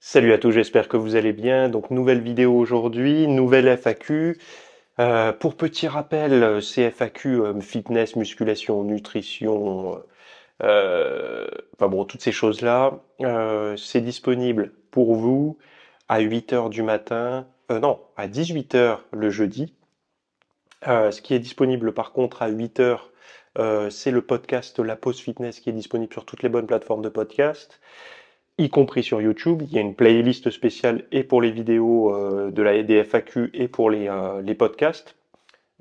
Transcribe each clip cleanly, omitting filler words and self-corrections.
Salut à tous, j'espère que vous allez bien. Donc nouvelle vidéo aujourd'hui, nouvelle FAQ. Pour petit rappel, ces FAQ, fitness, musculation, nutrition, enfin bon, toutes ces choses-là, c'est disponible pour vous à 8 heures du matin, non, à 18 heures le jeudi. Ce qui est disponible par contre à 8 heures, c'est le podcast La Pause Fitness qui est disponible sur toutes les bonnes plateformes de podcast, y compris sur YouTube. Il y a une playlist spéciale et pour les vidéos de la des FAQ et pour les podcasts.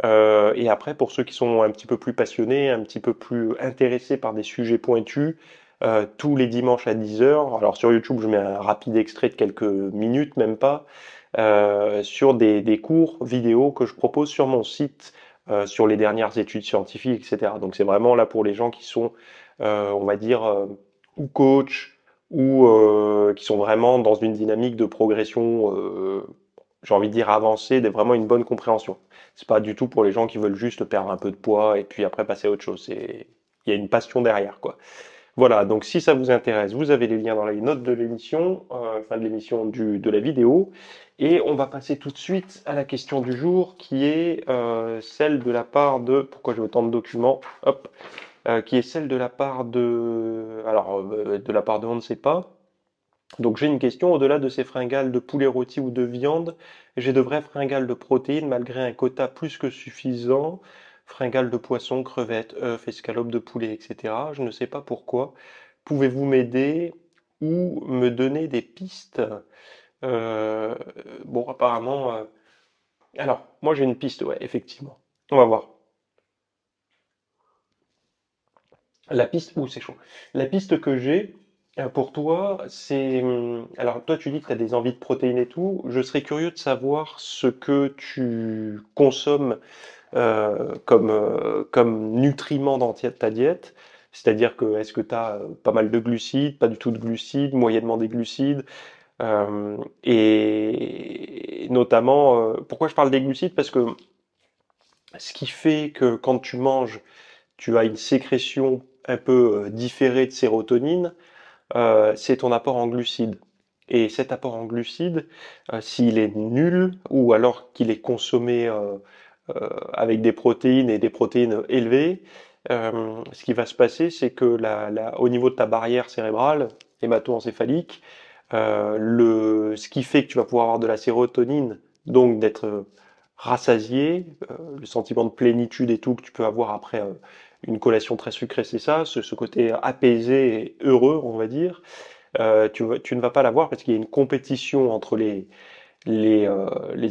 Et après, pour ceux qui sont un petit peu plus passionnés, un petit peu plus intéressés par des sujets pointus, tous les dimanches à 10 heures. Alors sur YouTube, je mets un rapide extrait de quelques minutes, même pas, sur des cours vidéo que je propose sur mon site, sur les dernières études scientifiques, etc. Donc c'est vraiment là pour les gens qui sont, on va dire, ou coach, ou qui sont vraiment dans une dynamique de progression, j'ai envie de dire avancée, vraiment une bonne compréhension. C'est pas du tout pour les gens qui veulent juste perdre un peu de poids et puis après passer à autre chose. Il y a une passion derrière, quoi. Voilà, donc si ça vous intéresse, vous avez les liens dans les notes de l'émission, enfin de l'émission de la vidéo. Et on va passer tout de suite à la question du jour qui est celle de la part de, pourquoi j'ai autant de documents, hop, qui est celle de la part de, alors de la part de on ne sait pas. Donc j'ai une question, au-delà de ces fringales de poulet rôti ou de viande, j'ai de vraies fringales de protéines malgré un quota plus que suffisant, fringales de poisson, crevettes, œufs, escalopes de poulet, etc. Je ne sais pas pourquoi. Pouvez-vous m'aider ou me donner des pistes? Euh, bon, apparemment, alors moi j'ai une piste, ouais, effectivement. On va voir. La piste, ouh, c'est chaud. La piste que j'ai pour toi, c'est. Alors, toi, tu dis que tu as des envies de protéines et tout. Je serais curieux de savoir ce que tu consommes comme nutriments dans ta diète. C'est-à-dire que est-ce que tu as pas mal de glucides, pas du tout de glucides, moyennement des glucides, et notamment, pourquoi je parle des glucides? Parce que ce qui fait que quand tu manges, tu as une sécrétion un peu différée de sérotonine, c'est ton apport en glucides. Et cet apport en glucides, s'il est nul ou alors qu'il est consommé avec des protéines et des protéines élevées, ce qui va se passer, c'est que au niveau de ta barrière cérébrale, hémato-encéphalique, ce qui fait que tu vas pouvoir avoir de la sérotonine, donc d'être rassasié, le sentiment de plénitude et tout que tu peux avoir après une collation très sucrée, c'est ça, ce côté apaisé et heureux, on va dire, tu ne vas pas l'avoir parce qu'il y a une compétition entre les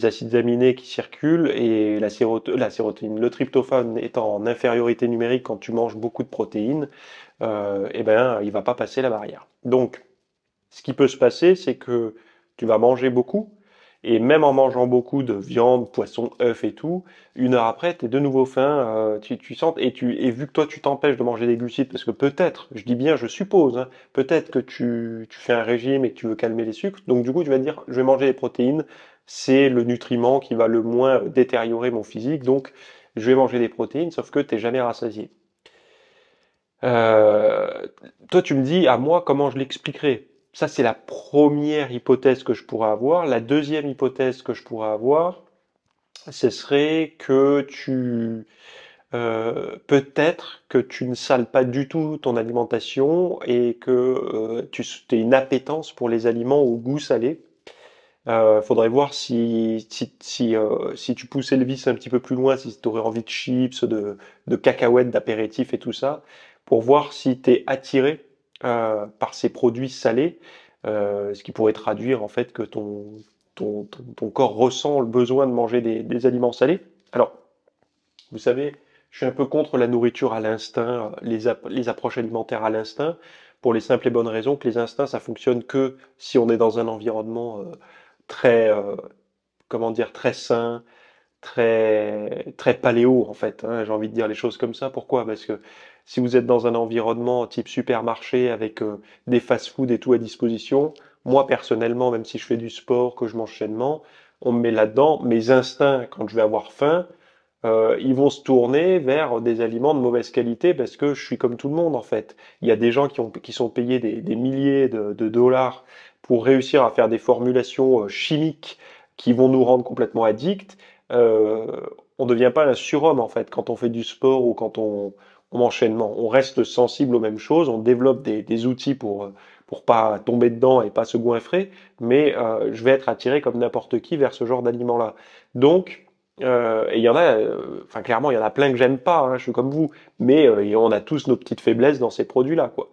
acides aminés qui circulent et la sérotonine. Le tryptophane étant en infériorité numérique quand tu manges beaucoup de protéines, eh ben, il va pas passer la barrière. Donc, ce qui peut se passer, c'est que tu vas manger beaucoup, et même en mangeant beaucoup de viande, poisson, œufs et tout, une heure après, tu es de nouveau faim, tu sens, et vu que toi tu t'empêches de manger des glucides, parce que peut-être, je dis bien, je suppose, hein, peut-être que tu fais un régime et que tu veux calmer les sucres, donc du coup tu vas te dire, je vais manger des protéines, c'est le nutriment qui va le moins détériorer mon physique, donc je vais manger des protéines, sauf que tu n'es jamais rassasié. Euh, Toi, tu me dis à moi comment je l'expliquerai. Ça, c'est la première hypothèse que je pourrais avoir. La deuxième hypothèse que je pourrais avoir, ce serait que peut-être que tu ne sales pas du tout ton alimentation et que tu as une appétence pour les aliments au goût salé. Faudrait voir si tu poussais le vice un petit peu plus loin, si tu aurais envie de chips, de cacahuètes, d'apéritifs et tout ça, pour voir si tu es attiré par ces produits salés, ce qui pourrait traduire en fait que ton corps ressent le besoin de manger des aliments salés. Alors, vous savez, je suis un peu contre la nourriture à l'instinct, les approches alimentaires à l'instinct, pour les simples et bonnes raisons que les instincts, ça fonctionne que si on est dans un environnement très, comment dire, très sain, très paléo en fait, hein, j'ai envie de dire les choses comme ça. Pourquoi? Parce que si vous êtes dans un environnement type supermarché avec des fast-food et tout à disposition, moi personnellement, même si je fais du sport, que je mange sainement, on me met là-dedans, mes instincts, quand je vais avoir faim, ils vont se tourner vers des aliments de mauvaise qualité parce que je suis comme tout le monde en fait. Il y a des gens qui sont payés des milliers de dollars pour réussir à faire des formulations chimiques qui vont nous rendre complètement addicts, euh, on ne devient pas un surhomme en fait quand on fait du sport ou quand on enchaînement. On reste sensible aux mêmes choses, on développe des outils pour pas tomber dedans et pas se goinfrer, mais je vais être attiré comme n'importe qui vers ce genre d'aliments-là. Donc, et il y en a, enfin clairement, il y en a plein que j'aime pas, hein, je suis comme vous, mais et on a tous nos petites faiblesses dans ces produits-là, quoi.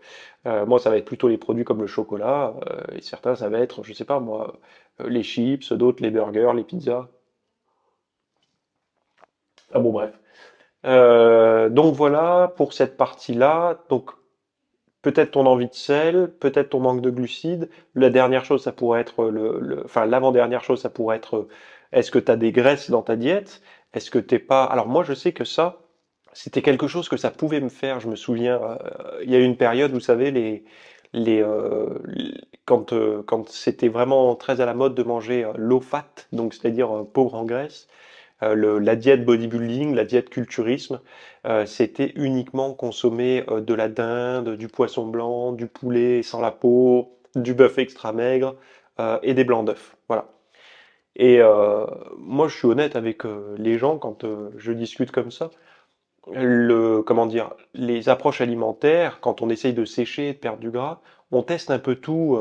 Moi, ça va être plutôt les produits comme le chocolat, et certains, ça va être, je sais pas moi, les chips, d'autres les burgers, les pizzas. Ah bon, bref. Donc voilà pour cette partie-là. Donc peut-être ton envie de sel, peut-être ton manque de glucides. La dernière chose, ça pourrait être enfin l'avant-dernière chose, ça pourrait être est-ce que tu as des graisses dans ta diète? Est-ce que t'es pas. Alors moi, je sais que ça, c'était quelque chose que ça pouvait me faire. Je me souviens, il y a eu une période, vous savez, quand c'était vraiment très à la mode de manger low fat, donc c'est-à-dire pauvre en graisse. La diète bodybuilding, la diète culturisme, c'était uniquement consommer de la dinde, du poisson blanc, du poulet sans la peau, du bœuf extra maigre et des blancs d'œufs. Voilà. Et moi, je suis honnête avec les gens quand je discute comme ça. Comment dire, les approches alimentaires, quand on essaye de sécher, de perdre du gras, on teste un peu tout.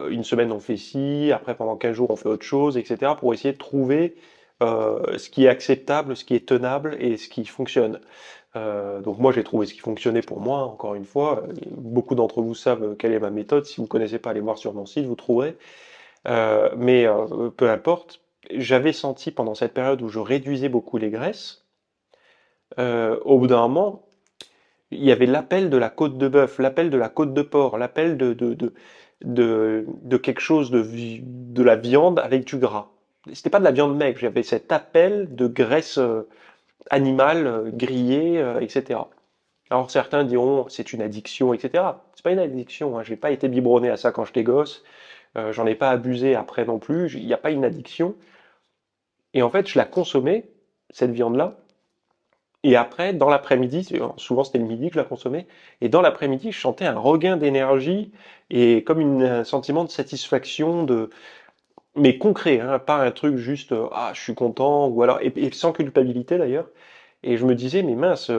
Une semaine on fait ci, après pendant 15 jours on fait autre chose, etc. pour essayer de trouver ce qui est acceptable, ce qui est tenable et ce qui fonctionne. Donc moi j'ai trouvé ce qui fonctionnait pour moi, encore une fois. Beaucoup d'entre vous savent quelle est ma méthode. Si vous ne connaissez pas, allez voir sur mon site, vous trouverez. Mais peu importe, j'avais senti pendant cette période où je réduisais beaucoup les graisses, au bout d'un moment, il y avait l'appel de la côte de bœuf, l'appel de la côte de porc, l'appel de quelque chose de la viande avec du gras. C'était pas de la viande maigre, j'avais cet appel de graisse animale grillée, etc. Alors certains diront c'est une addiction, etc. C'est pas une addiction, hein. J'ai pas été biberonné à ça quand j'étais gosse, j'en ai pas abusé après non plus. Il n'y a pas une addiction. Et en fait, je la consommais cette viande-là. Et après, dans l'après-midi, souvent c'était le midi que je la consommais, et dans l'après-midi, je sentais un regain d'énergie et comme un sentiment de satisfaction, mais concret, hein, pas un truc juste ah je suis content ou alors et sans culpabilité d'ailleurs. Et je me disais mais mince,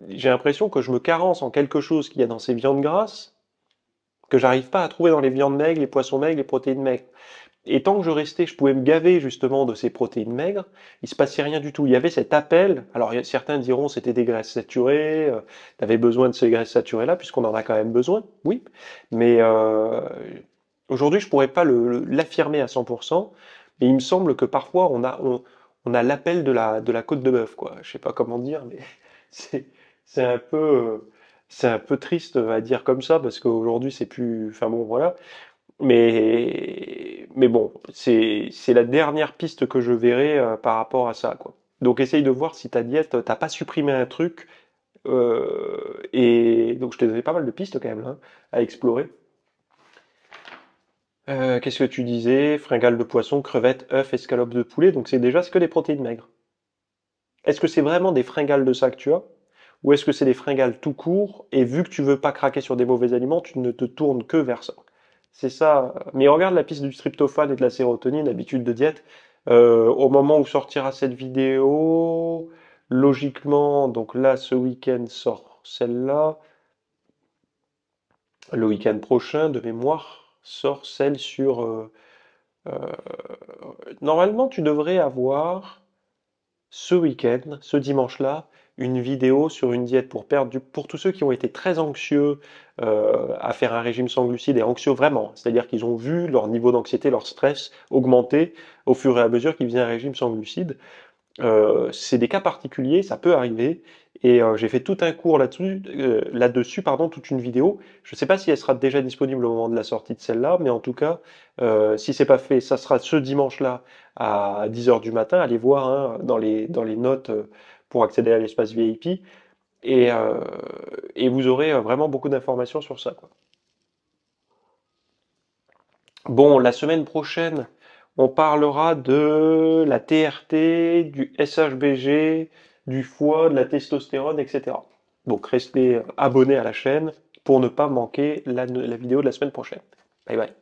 j'ai l'impression que je me carence en quelque chose qu'il y a dans ces viandes grasses que j'arrive pas à trouver dans les viandes maigres, les poissons maigres, les protéines maigres. Et tant que je restais, je pouvais me gaver justement de ces protéines maigres, il se passait rien du tout. Il y avait cet appel, alors certains diront c'était des graisses saturées, tu avais besoin de ces graisses saturées-là, puisqu'on en a quand même besoin, oui, mais aujourd'hui je pourrais pas l'affirmer à 100%, mais il me semble que parfois on a l'appel de la côte de bœuf, quoi. Je sais pas comment dire, mais c'est c'est un peu, c'est un peu triste à dire comme ça, parce qu'aujourd'hui c'est plus, enfin bon voilà, mais bon, c'est la dernière piste que je verrai par rapport à ça, quoi. Donc essaye de voir si ta diète, t'as pas supprimé un truc, et donc je t'ai donné pas mal de pistes quand même hein, à explorer. Qu'est-ce que tu disais? Fringales de poisson, crevettes, œufs, escalopes de poulet, donc c'est déjà ce que des protéines maigres. Est-ce que c'est vraiment des fringales de ça que tu as? Ou est-ce que c'est des fringales tout court, et vu que tu veux pas craquer sur des mauvais aliments, tu ne te tournes que vers ça? C'est ça. Mais regarde la piste du tryptophane et de la sérotonine, habitude de diète. Au moment où sortira cette vidéo, logiquement, donc là, ce week-end sort celle-là. Le week-end prochain, de mémoire, sort celle sur... euh, normalement, tu devrais avoir ce week-end, ce dimanche-là, une vidéo sur une diète pour perdre pour tous ceux qui ont été très anxieux à faire un régime sans glucides et anxieux vraiment, c'est-à-dire qu'ils ont vu leur niveau d'anxiété, leur stress augmenter au fur et à mesure qu'ils faisaient un régime sans glucides. C'est des cas particuliers, ça peut arriver. Et j'ai fait tout un cours là-dessus, pardon, toute une vidéo. Je ne sais pas si elle sera déjà disponible au moment de la sortie de celle-là, mais en tout cas, si c'est pas fait, ça sera ce dimanche-là à 10 heures du matin. Allez voir hein, dans les notes pour accéder à l'espace VIP. Et, euh, et vous aurez vraiment beaucoup d'informations sur ça, quoi. Bon, la semaine prochaine, on parlera de la TRT, du SHBG, du foie, de la testostérone, etc. Donc restez abonnés à la chaîne pour ne pas manquer la vidéo de la semaine prochaine. Bye bye.